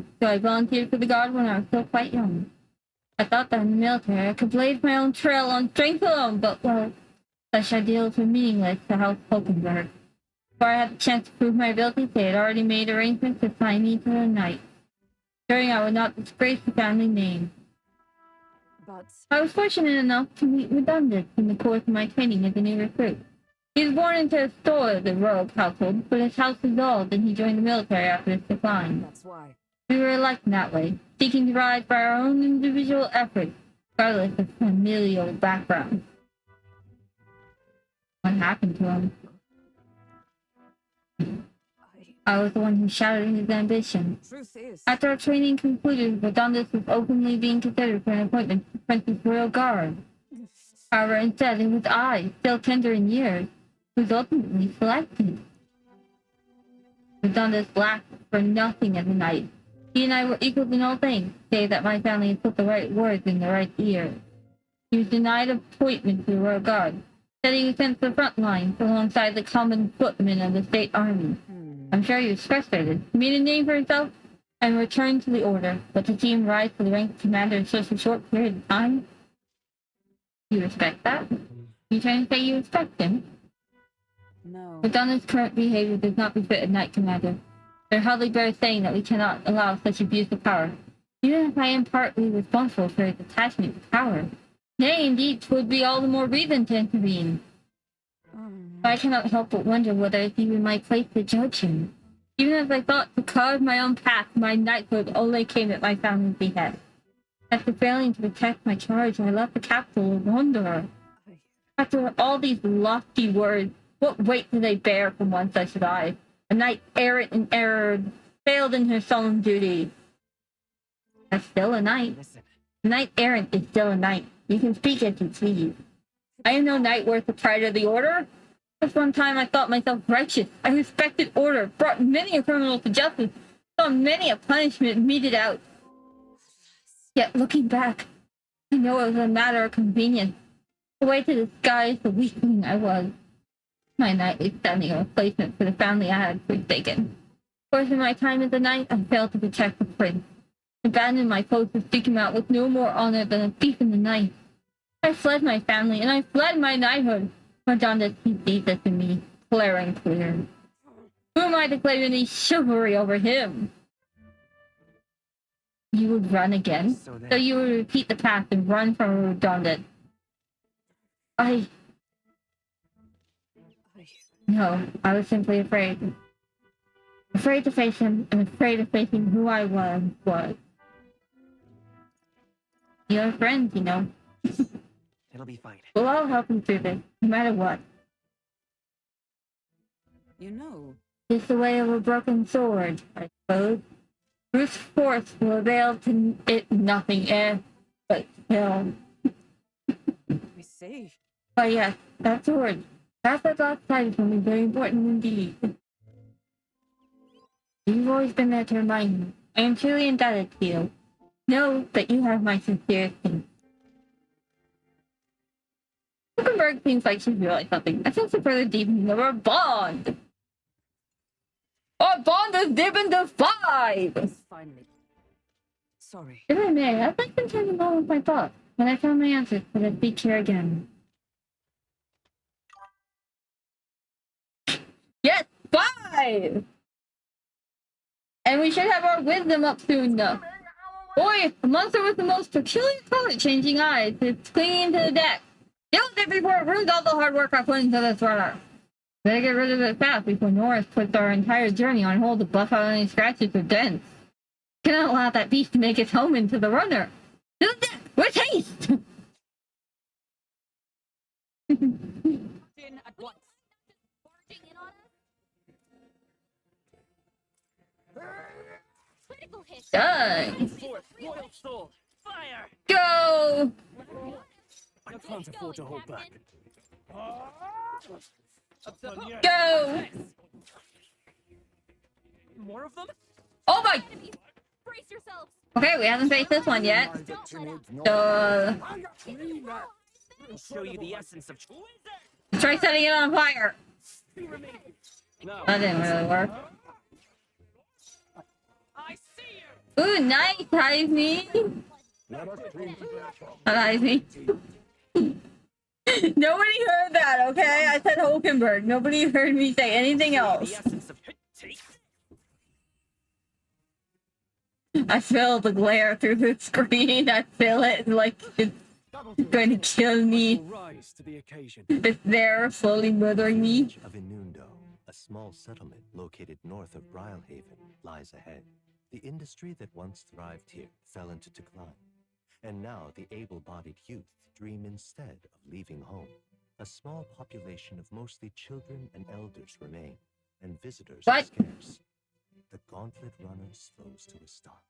true, so I volunteered for the Guard when I was still quite young. I thought that in the military I could blaze my own trail on strength alone, but, well, such ideals were meaningless to House Hulkenberg. Before I had the chance to prove my abilities, they had already made arrangements to assign me to the knight, ensuring I would not disgrace the family name. But I was fortunate enough to meet Redundant in the course of my training as a new recruit. He was born into a store of the royal household, but his house dissolved and he joined the military after its decline. that's why. We were alike in that way, seeking to rise by our own individual efforts, regardless of familial background. What happened to him? I was the one who shattered his ambition. Truth is, After our training concluded, Redundant was openly being considered for an appointment to the Prince's Royal Guard. However, instead, it was I, still tender in years, who was ultimately selected. Redundant lacked for nothing as a knight. He and I were equals in all things, save that my family had put the right words in the right ears. He was denied appointment to the Royal Guard, that he was sent to the front lines alongside the common footmen of the state army. I'm sure he was frustrated. He made a name for himself and returned to the order, but to see him rise to the rank of commander in such a short period of time? You respect that? You trying to say you respect him? no. Redundant's current behavior does not befit a knight commander. There hardly bears saying that we cannot allow such abuse of power, even if I am partly responsible for his attachment to power. Nay, indeed, 'twould be all the more reason to intervene. But I cannot help but wonder whether it's even my place to judge him. Even as I thought to carve my own path, my knighthood only came at my family's behest. After failing to protect my charge, I left the capital a wanderer. After all these lofty words, what weight do they bear from one such as I? A knight errant in error, failed in her solemn duty. That's still a knight. Listen, A knight errant is still a knight. You can speak as you please. I am no knight worth the pride of the order. At one time I thought myself righteous. I respected order, brought many a criminal to justice, saw many a punishment meted out. Yet looking back, I know it was a matter of convenience, a way to disguise the weakling I was. My knightly standing a replacement for the family I had forsaken. Of course, in my time as a knight, I failed to protect the prince, abandoned my post to seek him out with no more honor than a thief in the night. I fled my family, and I fled my knighthood. Redundant, he sees this in me, clear and clear. Who am I to claim any chivalry over him? You would run again? So you would repeat the past and run from Redundant. No, I was simply afraid. Afraid to face him, and afraid of facing who I was. You're friends, you know. It'll be fine. We'll all help you through this, no matter what. you know, It's the way of a broken sword, I suppose. Brute force will avail to it nothing, but still. we see. But yes, that sword. That's what last sight for me, very important indeed. You've always been there to remind me. I am truly indebted to you. Know that you have my sincerest thanks. Zuckerberg seems like she's realized something. I sense a further deepening of our bond. Our bond is deepened to 5! Yes, finally. Sorry. If I may, I'd like to turn the moment with my thoughts. When I found my answers, but I speak here again. Yes, 5! And we should have our wisdom up soon enough. Boy, a monster with the most peculiar color-changing eyes is clinging to the deck. Deal with it before it ruins all the hard work I put into this rudder. Better get rid of it fast before Norris puts our entire journey on hold to buff out any scratches or dents. Cannot allow that beast to make its home into the runner. To the deck, with haste! In at once. Critical hit. Done! Fourth, Royal Soul, fire! Go! I can't afford to hold back. Go! More of them? Oh my! Brace yourselves. Okay, we haven't faced this one yet. So, I'll show you the essence of choice. try setting it on fire. No. That didn't really work. I see you. Ooh, nice, Heisey. Heisey. Nobody heard that, okay? I said Hulkenberg. Nobody heard me say anything Show you else. the essence of take. I feel the glare through the screen. I feel it like it's going to kill me. Rise to the occasion. It's there, slowly murdering me. village of Inundo, a small settlement located north of Brilehaven, lies ahead. The industry that once thrived here fell into decline, and now the able-bodied youth dream instead of leaving home. A small population of mostly children and elders remain, and visitors are What? scarce. The gauntlet runner slows to a stop.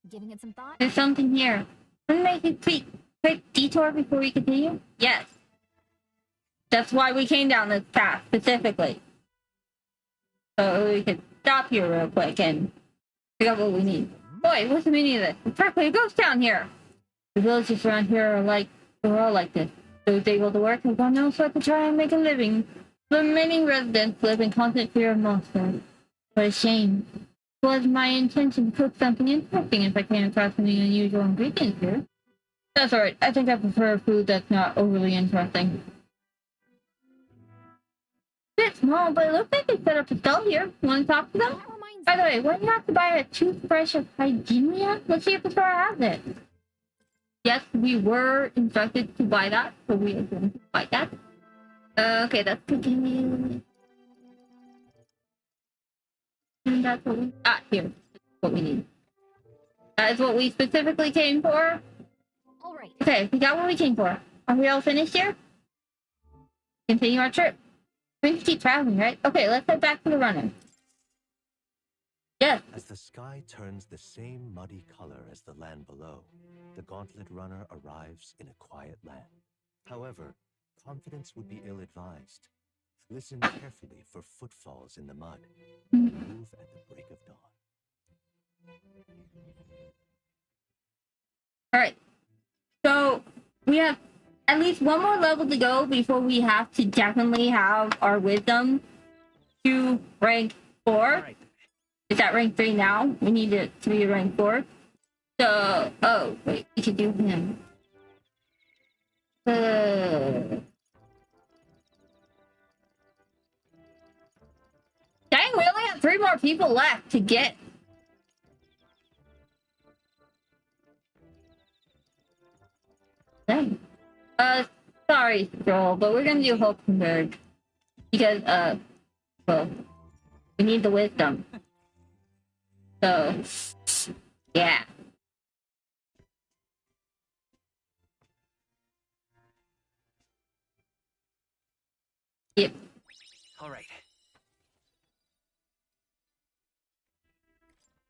Giving it some thought? There's something here. Can we make a quick detour before we continue? Yes. That's why we came down this path, specifically. So we could stop here real quick and pick up what we need. Boy, what's the meaning of this? It's practically a ghost town here. The villages around here are all like this. Those able to work have gone elsewhere to try and make a living. The remaining residents live in constant fear of monsters. What a shame. It was my intention to cook something interesting if I came across any unusual ingredients here. That's alright. I think I prefer food that's not overly interesting. It's small, but it looks like they set up a stall here. Want to talk to them? That reminds By me. the way, when you have to buy a toothbrush of Hygenia, let's see if the store has it. Yes, we were instructed to buy that, so we are going to buy that. Okay, that's continue. And that's what we here. That's what we need. That is what we specifically came for. All right. Okay, we got what we came for. Are we all finished here? Continue our trip. We can keep traveling, right? Okay, let's head back to the runner. Yes. As the sky turns the same muddy color as the land below, the gauntlet runner arrives in a quiet land. However, confidence would be ill-advised. Listen carefully for footfalls in the mud. Move at the break of dawn. Alright. So, we have at least one more level to go before we have to definitely have our wisdom to rank 4. All right. It's at rank 3 now. We need it to be rank 4. So, oh, wait, we could do him. Dang, we only have 3 more people left to get. Dang. Sorry, Joel, but we're gonna do Hulkenberg. Because, well, we need the wisdom. So, yeah. Yep. All right.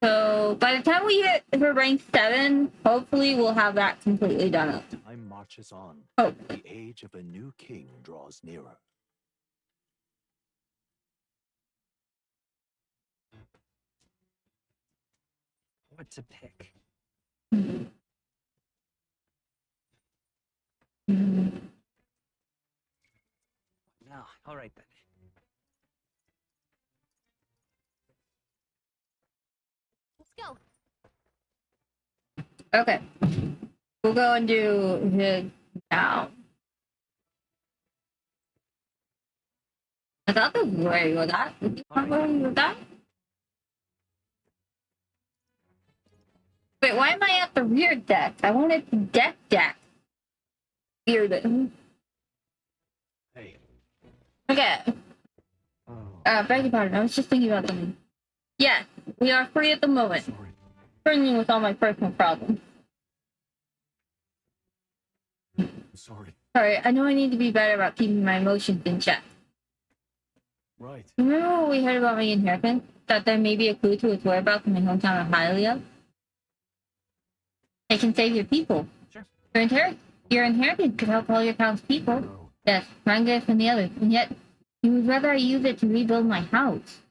So, by the time we hit for rank 7, hopefully we'll have that completely done up. Time marches on. Oh. The age of a new king draws nearer. What to pick? No. All right then. Let's go. Okay. We'll go and do his now. I thought this was where you were at. Did you not where you were at? Wait, why am I at the rear deck? I wanted the deck. Weird. Hey. Okay. Oh, Beg your pardon. I was just thinking about something. Yes, we are free at the moment. sorry. Burning with all my personal problems. I'm sorry. Sorry, I know I need to be better about keeping my emotions in check. Right. Remember what we heard about my inheritance? That there may be a clue to its whereabouts in my hometown of Hylia? It can save your people. Sure. Your inheritance could help all your townspeople. No. Yes, Rangus and the others, and yet you would rather I use it to rebuild my house.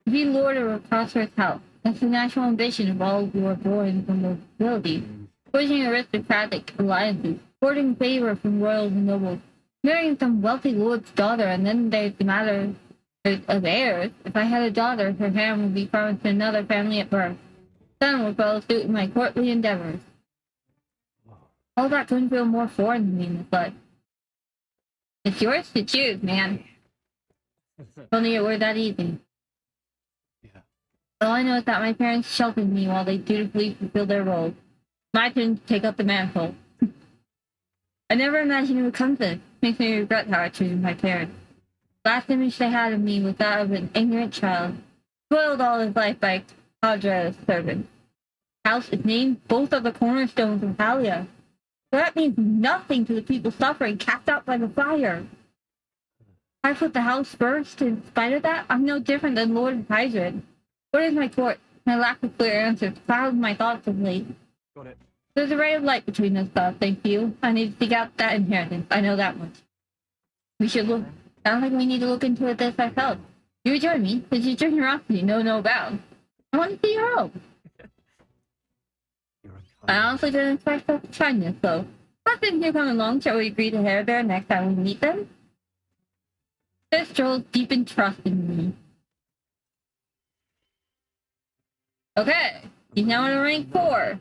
To be lord of a prosperous house. That's the natural ambition of all who are born from nobility. Forging aristocratic alliances, courting favor from royals and nobles, marrying some wealthy lord's daughter, and then there's the matter of heirs. If I had a daughter, her hand would be promised to another family at birth. Son will follow suit in my courtly endeavors. Oh. All that couldn't feel more foreign to me in this life. It's yours to choose, man. If only it were that easy. Yeah. All I know is that my parents sheltered me while they dutifully fulfilled their roles. My turn to take up the mantle. I never imagined it would come to this. Makes me regret how I treated my parents. Last image they had of me was that of an ignorant child, spoiled all his life by cadre of servants. House is named both of the cornerstones of Halia. But that means nothing to the people suffering, cast out by the fire. I put the house first. In spite of that, I'm no different than Lord Hydrid. What is my court? My lack of clear answers clouded my thoughts of late. Got it. There's a ray of light between us, though, thank you. I need to dig out that inheritance. I know that much. We should look. Sounds like we need to look into it this ourselves. You join me, because your generosity know no bounds. I want to see your home. You're a I kind honestly didn't expect such kindness, though. But since you're coming along, shall we agree to hair there next time we meet them? This shows deep in trust in me. Okay, he's now in rank 4.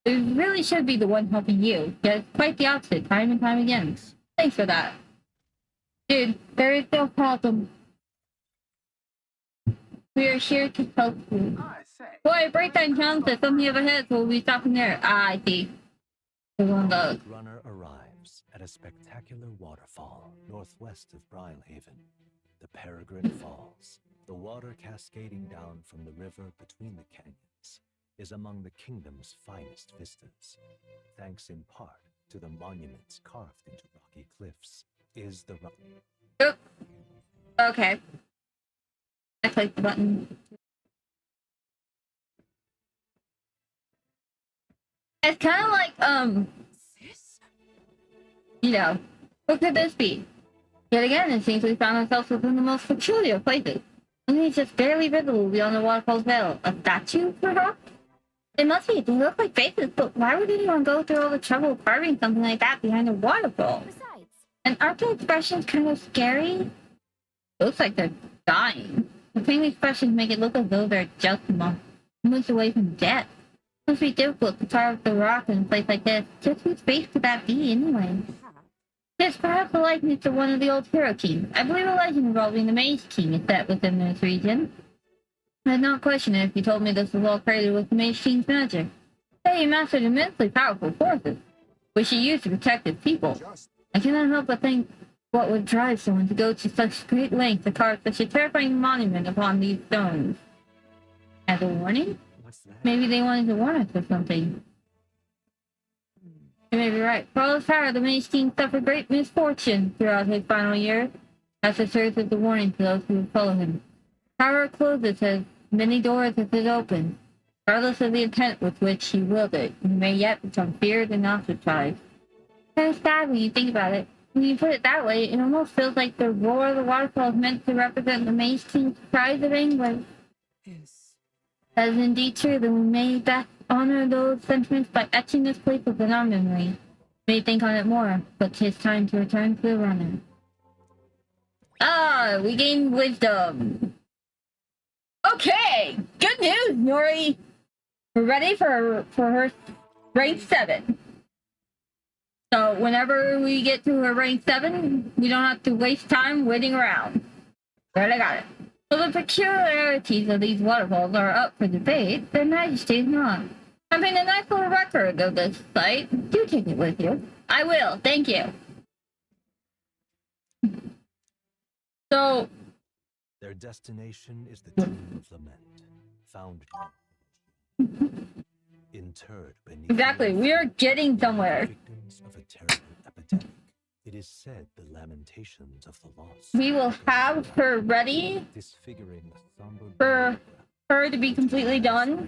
It really should be the one helping you, yet it's quite the opposite, time and time again. Thanks for that. Dude, there is no problem. We are here to help you. I say. Boy, breakdown counts at something up ahead, so we'll be stopping there. Ah, I see. The one of those. The runner arrives at a spectacular waterfall northwest of Brilehaven, the Peregrine Falls. The water cascading down from the river between the canyons is among the kingdom's finest vistas. Thanks in part to the monuments carved into rocky cliffs, is the Oop. Okay. I clicked the button. It's kind of like, Sis? you know, what could this be? Yet again, it seems we found ourselves within the most peculiar places. Only it's just barely visible beyond the waterfall's veil. A statue, perhaps? It must be. They look like faces, but why would anyone go through all the trouble of carving something like that behind a waterfall? Besides, And aren't the expressions kind of scary? Looks like they're dying. The pain expressions make it look as though they're just moments away from death. It must be difficult to carve the rock in a place like this. Just whose face could that be, anyway? It's perhaps a likeness to one of the old hero kings. I believe a legend involving the Mage King is set within this region. I'd not question it if you told me this was all credited with the Mage King's magic. Hey, he mastered immensely powerful forces, which he used to protect his people. I cannot help but think what would drive someone to go to such great lengths to carve such a terrifying monument upon these stones. As a warning? What's that? Maybe they wanted to warn us of something. You may be right. For all his power, the Mage King suffered great misfortune throughout his final years. As it serves as a warning to those who would follow him. Power closes as many doors as it opens. Regardless of the intent with which he willed it, he may yet become feared and ostracized. Kind of sad when you think about it. When you put it that way, it almost feels like the roar of the waterfall is meant to represent the Mage King's pride of England. Yes. That is indeed true, then we may best honor those sentiments by etching this place within our memory. May think on it more, but 'tis time to return to the runner. Ah, we gained wisdom. Okay, good news, Nori. We're ready for her rank 7. So whenever we get to her rank 7, we don't have to waste time waiting around. Right, I got it. So the peculiarities of these waterfalls are up for debate. Their majesty is not. I made a nice little record of this site. Do take it with you. I will, thank you. So, Their destination is the Tomb of Lament, found interred beneath. exactly, we are getting somewhere. Victims of a terrible epidemic. It is said the lamentations of the lost. We will have her ready disfiguring the somber for her to be completely done.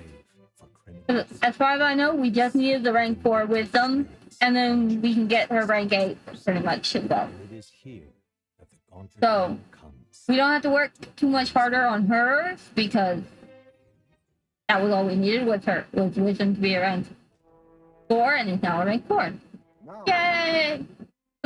for criminals. As far as I know, we just needed the rank 4 wisdom, and then we can get her rank 8 pretty much as well. It is here that the gauntlet So, comes. we don't have to work too much harder on hers because that was all we needed was wisdom to be a rank 4, and it's now a rank 4. Yay!